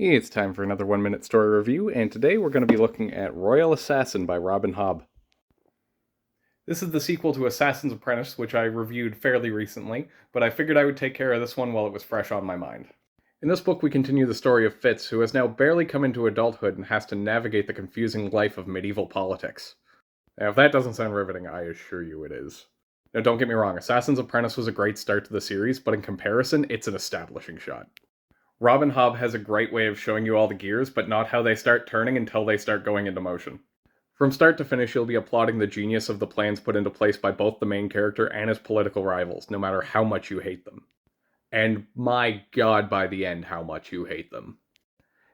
It's time for another 1 minute story review, and today we're going to be looking at Royal Assassin by Robin Hobb. This is the sequel to Assassin's Apprentice, which I reviewed fairly recently, but I figured I would take care of this one while it was fresh on my mind. In this book, we continue the story of Fitz, who has now barely come into adulthood and has to navigate the confusing life of medieval politics. Now, if that doesn't sound riveting, I assure you it is. Now, don't get me wrong, Assassin's Apprentice was a great start to the series, but in comparison, it's an establishing shot. Robin Hobb has a great way of showing you all the gears, but not how they start turning until they start going into motion. From start to finish, you'll be applauding the genius of the plans put into place by both the main character and his political rivals, no matter how much you hate them. And my god, by the end, how much you hate them.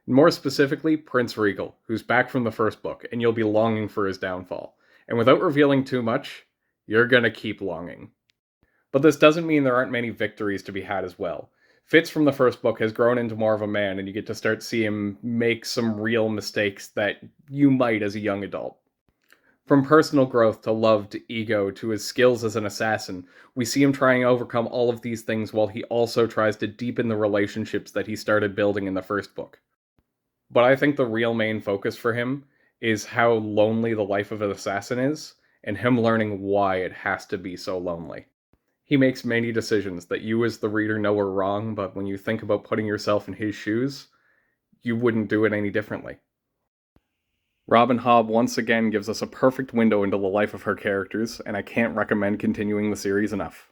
More specifically, Prince Regal, who's back from the first book, and you'll be longing for his downfall. And without revealing too much, you're gonna keep longing. But this doesn't mean there aren't many victories to be had as well. Fitz from the first book has grown into more of a man, and you get to start to see him make some real mistakes that you might as a young adult. From personal growth to love to ego to his skills as an assassin, we see him trying to overcome all of these things while he also tries to deepen the relationships that he started building in the first book. But I think the real main focus for him is how lonely the life of an assassin is, and him learning why it has to be so lonely. He makes many decisions that you as the reader know are wrong, but when you think about putting yourself in his shoes, you wouldn't do it any differently. Robin Hobb once again gives us a perfect window into the life of her characters, and I can't recommend continuing the series enough.